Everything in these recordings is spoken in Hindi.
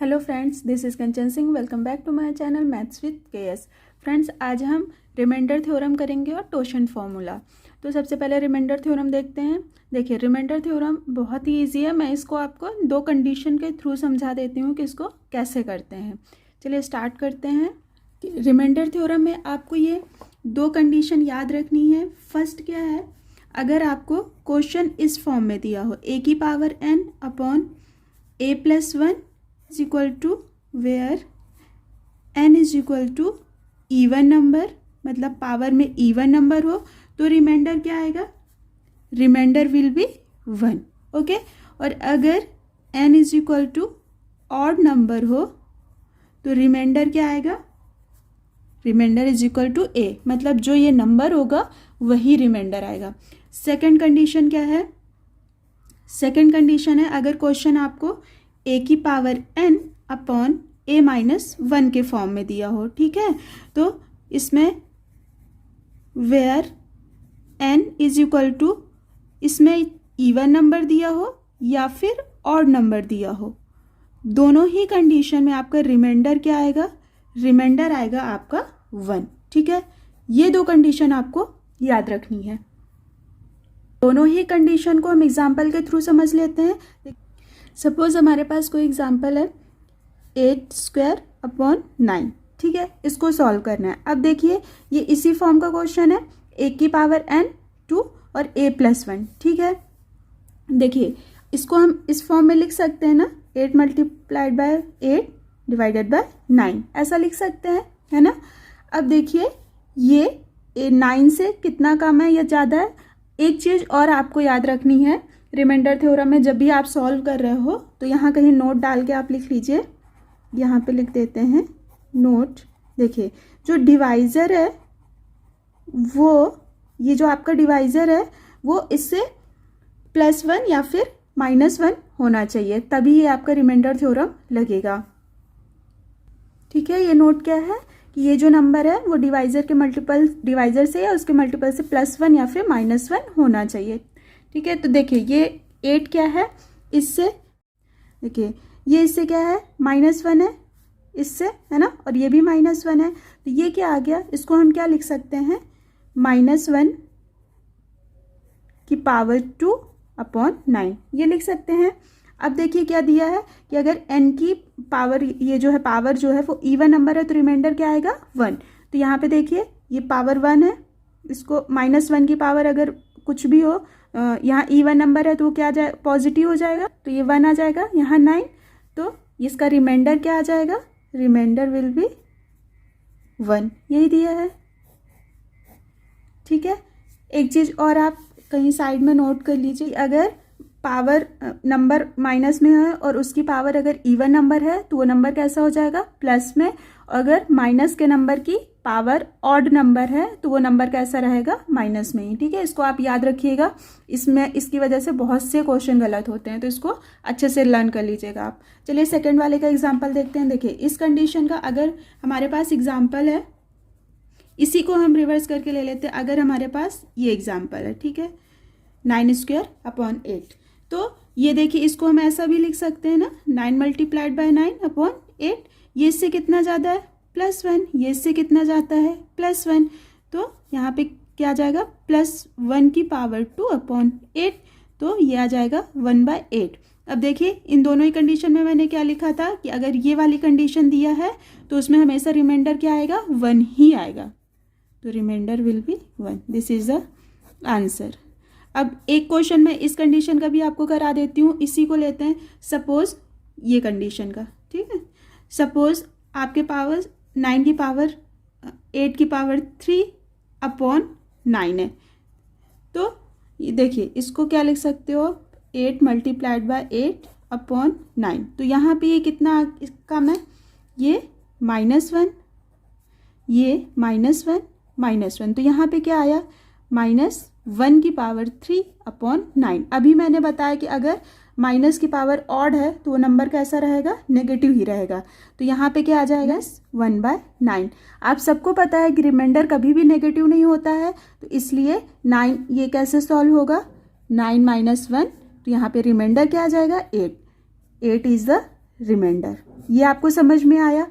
Hello friends, this is Kanchan Singh. Welcome back to my channel maths with KS. Friends, आज हम रिमाइंडर थ्योरम करेंगे और टोशन फॉर्मूला। तो सबसे पहले रिमाइंडर थ्योरम देखते हैं। देखिए, रिमाइंडर थ्योरम बहुत ही इजी है। मैं इसको आपको दो कंडीशन के थ्रू समझा देती हूँ कि इसको कैसे करते हैं। चलिए स्टार्ट करते हैं। रिमाइंडर थ्योरम में आपको ये दो कंडीशन याद रखनी है। फर्स्ट क्या है, अगर आपको क्वेश्चन इस फॉर्म में दिया हो a की power n upon a+1 is equal to where n is equal to even number, मतलब पावर में even नंबर हो तो रिमाइंडर क्या आएगा, रिमाइंडर विल बी 1। ओके, और अगर n is equal to odd number हो तो रिमाइंडर क्या आएगा, reminder is equal to a, मतलब जो ये नंबर होगा वही रिमाइंडर आएगा। सेकंड कंडीशन क्या है, सेकंड कंडीशन है अगर क्वेश्चन आपको a की पावर n अपॉन a-1 के फॉर्म में दिया हो। ठीक है, तो इसमें where n is equal to, इसमें इवन नंबर दिया हो या फिर ऑड नंबर दिया हो, दोनों ही कंडीशन में आपका रिमाइंडर क्या आएगा, रिमाइंडर आएगा आपका 1। ठीक है, ये दो कंडीशन आपको याद रखनी है। दोनों ही कंडीशन को हम एग्जाम्पल के थ्रू समझ लेते हैं। सपोज हमारे पास कोई एग्जाम्पल है 8² अपॉन 9। ठीक है, इसको सॉल्व करना है। अब देखिए, ये इसी फॉर्म का क्वेश्चन है, a की पावर n 2 और a+1। ठीक है, देखिए इसको हम इस फॉर्म में लिख सकते हैं ना, 8 मल्टीप्लाइड बाय 8 डिवाइडेड बाय 9, ऐसा लिख सकते हैं, है ना। अब देखिए ये 9 से कितना कम है या ज़्यादा है। एक चीज़ और आपको याद रखनी है, रिमाइंडर थ्योरम में जब भी आप सॉल्व कर रहे हो तो यहाँ कहीं नोट डाल के आप लिख लीजिए। यहाँ पे लिख देते हैं नोट। देखिए, जो डिवाइज़र है वो, ये जो आपका डिवाइज़र है वो इससे +1 या फिर -1 होना चाहिए, तभी ये आपका रिमाइंडर थ्योरम लगेगा। ठीक है, ये नोट क्या है कि ये जो नंबर है वो डिवाइज़र के मल्टीपल, डिवाइज़र से या उसके मल्टीपल से +1 या फिर -1 होना चाहिए। ठीक है, तो देखिए ये 8 क्या है, इससे देखिए ये इससे क्या है, -1 है इससे, है ना, और ये भी -1 है, तो ये क्या आ गया, इसको हम क्या लिख सकते हैं, -1 की पावर 2 अपॉन 9, ये लिख सकते हैं। अब देखिए क्या दिया है कि अगर n की पावर, ये जो है पावर जो है वो इवन नंबर है तो रिमाइंडर क्या आएगा, 1। तो यहाँ पे देखिए ये पावर 1 है, इसको -1 की पावर अगर कुछ भी हो, यहाँ इवन नंबर है तो वो क्या जाए, पॉजिटिव हो जाएगा, तो ये 1 आ जाएगा। यहाँ 9, तो इसका रिमाइंडर क्या आ जाएगा, रिमाइंडर विल बी 1, यही दिया है। ठीक है, एक चीज़ और आप कहीं साइड में नोट कर लीजिए, अगर पावर नंबर माइनस में है और उसकी पावर अगर इवन नंबर है तो वो नंबर कैसा हो जाएगा, प्लस में। अगर माइनस के नंबर की पावर ऑड नंबर है तो वो नंबर कैसा रहेगा, माइनस में ही। ठीक है, इसको आप याद रखिएगा, इसमें इसकी वजह से बहुत से क्वेश्चन गलत होते हैं, तो इसको अच्छे से लर्न कर लीजिएगा आप। चलिए सेकेंड वाले का एग्जाम्पल देखते हैं। देखिए इस कंडीशन का अगर हमारे पास एग्जाम्पल है, इसी को हम रिवर्स करके ले लेते हैं। अगर हमारे पास ये एग्जाम्पल है, ठीक है, 9² अपॉन 8, तो ये देखिए इसको हम ऐसा भी लिख सकते हैं ना, 9 मल्टीप्लाइड बाय 9 अपॉन 8। ये इससे कितना ज़्यादा है, +1, ये इससे कितना जाता है, +1, तो यहाँ पे क्या आ जाएगा, +1 की पावर 2 अपॉन 8, तो ये आ जाएगा 1/8। अब देखिए इन दोनों ही कंडीशन में मैंने क्या लिखा था कि अगर ये वाली कंडीशन दिया है तो उसमें हमेशा रिमाइंडर क्या आएगा, 1 ही आएगा, तो reminder will be 1। This is the answer. अब एक क्वेश्चन में इस कंडीशन का भी आपको करा देती हूँ, इसी को लेते हैं। सपोज ये कंडीशन का, ठीक है, सपोज आपके पावर 9 की पावर 8 की पावर 3 अपॉन 9 है, तो ये देखिए इसको क्या लिख सकते हो, 8 मल्टीप्लाइड बाय 8 अपॉन 9। तो यहाँ पे ये कितना कम है, ये -1, ये -1, तो यहाँ पे क्या आया, -1 की पावर 3 अपॉन 9। अभी मैंने बताया कि अगर माइनस की पावर ऑड है तो वो नंबर कैसा रहेगा, नेगेटिव ही रहेगा, तो यहाँ पे क्या आ जाएगा, 1/9। आप सबको पता है कि रिमाइंडर कभी भी नेगेटिव नहीं होता है, तो इसलिए 9, ये कैसे सॉल्व होगा, 9 - 1, तो यहाँ पे रिमाइंडर क्या आ जाएगा, 8। 8 इज द रिमाइंडर। ये आपको समझ में आया।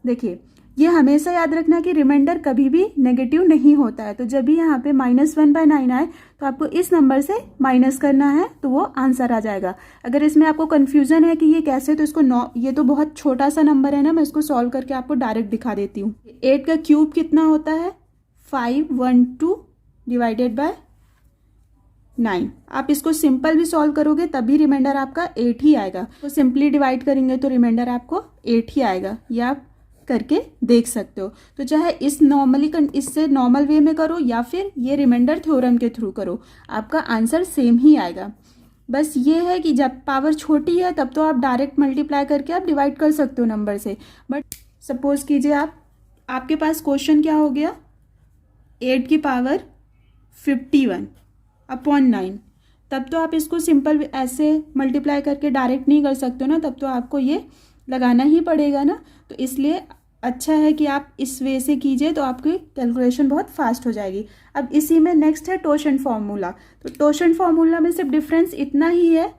देखिए ये हमेशा याद रखना कि रिमाइंडर कभी भी नेगेटिव नहीं होता है। तो जब भी यहाँ पे -1/9 आए तो आपको इस नंबर से माइनस करना है तो वो आंसर आ जाएगा। अगर इसमें आपको कन्फ्यूजन है कि ये कैसे, तो इसको ये तो बहुत छोटा सा नंबर है ना, मैं इसको सॉल्व करके आपको डायरेक्ट दिखा देती हूँ। 8 का क्यूब कितना होता है? 512 डिवाइडेड बाय 9। आप इसको सिंपल भी सॉल्व करोगे तभी रिमाइंडर आपका 8 ही आएगा। तो सिंपली डिवाइड करेंगे तो रिमाइंडर आपको 8 ही आएगा। ये आप करके देख सकते हो। तो चाहे इससे नॉर्मल वे में करो या फिर ये रिमाइंडर थ्योरम के थ्रू करो, आपका आंसर सेम ही आएगा। बस ये है कि जब पावर छोटी है तब तो आप डायरेक्ट मल्टीप्लाई करके आप डिवाइड कर सकते हो नंबर से। बट सपोज कीजिए आपके पास क्वेश्चन क्या हो गया, 8 की पावर 51/9, तब तो आप इसको सिंपल ऐसे मल्टीप्लाई करके डायरेक्ट नहीं कर सकते हो ना, तब तो आपको ये लगाना ही पड़ेगा ना। तो इसलिए अच्छा है कि आप इस वे से कीजिए तो आपकी कैलकुलेशन बहुत फास्ट हो जाएगी। अब इसी में नेक्स्ट है टोशन फार्मूला। तो टोशन फार्मूला में सिर्फ डिफरेंस इतना ही है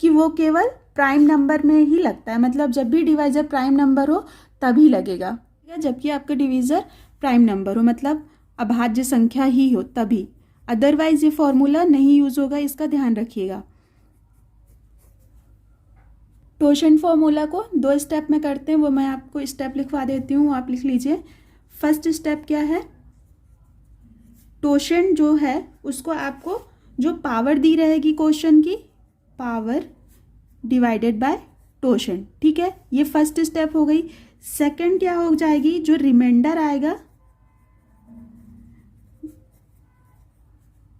कि वो केवल प्राइम नंबर में ही लगता है, मतलब जब भी डिवाइजर प्राइम नंबर हो तभी लगेगा, जबकि आपका डिवीज़र प्राइम नंबर हो, मतलब अभाज्य संख्या ही हो तभी। अदरवाइज ये फॉर्मूला नहीं यूज होगा, इसका ध्यान रखिएगा। टोशन फॉर्मूला को 2 स्टेप में करते हैं, वो मैं आपको स्टेप लिखवा देती हूँ, आप लिख लीजिए। फर्स्ट स्टेप क्या है, टोशन जो है उसको आपको जो पावर दी रहेगी क्वेश्चन की, पावर डिवाइडेड बाय टोशन, ठीक है। ये फर्स्ट स्टेप हो गई। सेकंड क्या हो जाएगी, जो रिमाइंडर आएगा,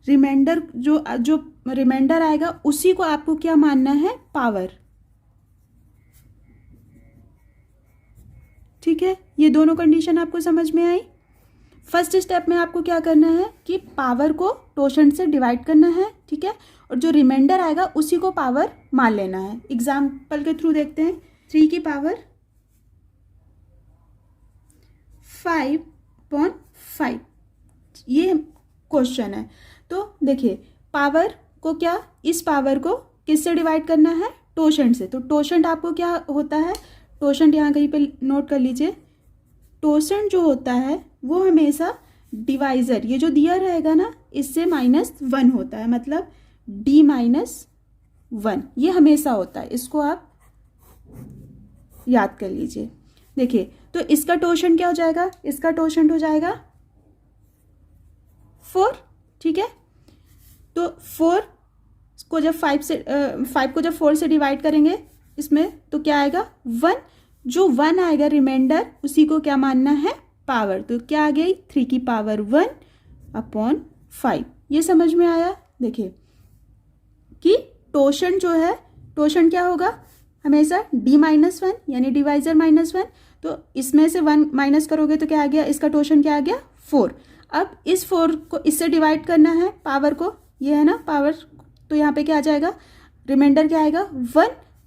जो रिमाइंडर आएगा उसी को आपको क्या मानना है, पावर, ठीक है। ये दोनों कंडीशन आपको समझ में आई। फर्स्ट स्टेप में आपको क्या करना है कि पावर को टोशन से डिवाइड करना है, ठीक है, और जो रिमाइंडर आएगा उसी को पावर मान लेना है। एग्जाम्पल के थ्रू देखते हैं। 3 की पावर 5/5 ये क्वेश्चन है। तो देखिए पावर को क्या, इस पावर को किससे डिवाइड करना है, टोशन से। तो टोशन आपको क्या होता है, टोशन यहाँ कहीं पे नोट कर लीजिए। टोशन जो होता है वो हमेशा डिवाइजर, ये जो दिया रहेगा ना, इससे -1 होता है, मतलब D-1 ये हमेशा होता है। इसको आप याद कर लीजिए। देखिए तो इसका टोशन क्या हो जाएगा, इसका टोशन हो जाएगा 4, ठीक है। तो 4 को जब 5 को जब 4 से डिवाइड करेंगे इसमें तो क्या आएगा, 1। जो 1 आएगा रिमाइंडर उसी को क्या मानना है, पावर। तो क्या आ गई, 3 की पावर 1/5। ये समझ में आया। देखिए कि टोशन जो है, टोशन क्या होगा, हमेशा D-1 यानी डिवाइजर -1। तो इसमें से 1 माइनस करोगे तो क्या आ गया, इसका टोशन क्या आ गया, 4। अब इस 4 को इससे डिवाइड करना है पावर को, ये है ना पावर, तो यहाँ पे क्या आ जाएगा, रिमाइंडर क्या आएगा,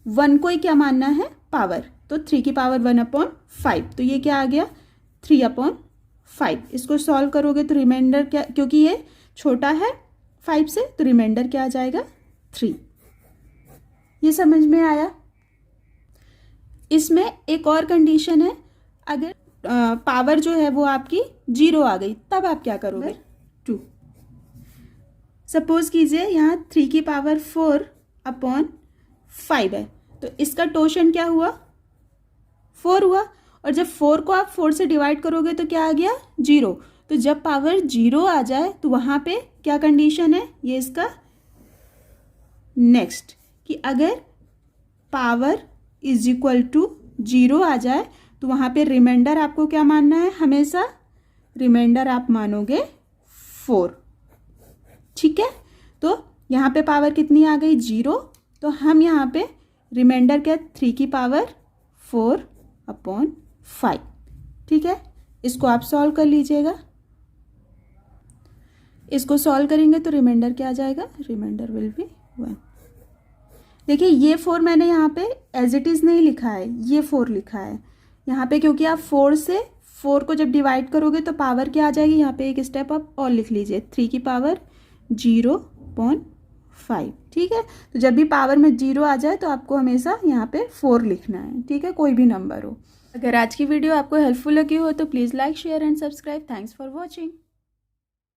1 को ही क्या मानना है, पावर। तो 3 की पावर 1/5, तो ये क्या आ गया, 3/5। इसको सॉल्व करोगे तो रिमाइंडर क्या, क्योंकि ये छोटा है 5 से, तो रिमाइंडर क्या आ जाएगा, 3। ये समझ में आया। इसमें एक और कंडीशन है, अगर पावर जो है वो आपकी 0 आ गई तब आप क्या करोगे, 2। सपोज कीजिए यहाँ 3 की पावर 4/5 है, तो इसका टोशन क्या हुआ, 4 हुआ। और जब 4 को आप 4 से डिवाइड करोगे तो क्या आ गया, 0। तो जब पावर 0 आ जाए तो वहाँ पे क्या कंडीशन है, ये इसका नेक्स्ट, कि अगर पावर = 0 आ जाए तो वहाँ पे रिमाइंडर आपको क्या मानना है, हमेशा रिमाइंडर आप मानोगे 4, ठीक है। तो यहाँ पे पावर कितनी आ गई, 0। तो हम यहाँ पे रिमाइंडर क्या, 3 की पावर 4/5, ठीक है। इसको आप सॉल्व कर लीजिएगा। इसको सॉल्व करेंगे तो रिमाइंडर क्या आ जाएगा, रिमाइंडर विल बी 1। देखिए ये 4 मैंने यहाँ पे एज इट इज़ नहीं लिखा है, ये 4 लिखा है यहाँ पे, क्योंकि आप 4 से 4 को जब डिवाइड करोगे तो पावर क्या आ जाएगी, यहाँ पे एक स्टेप आप और लिख लीजिए, 3 की पावर 0/5। 5। ठीक है, तो जब भी पावर में 0 आ जाए तो आपको हमेशा यहाँ पे 4 लिखना है। ठीक है, कोई भी नंबर हो। अगर आज की वीडियो आपको हेल्पफुल लगी हो तो please like share and subscribe. Thanks for watching.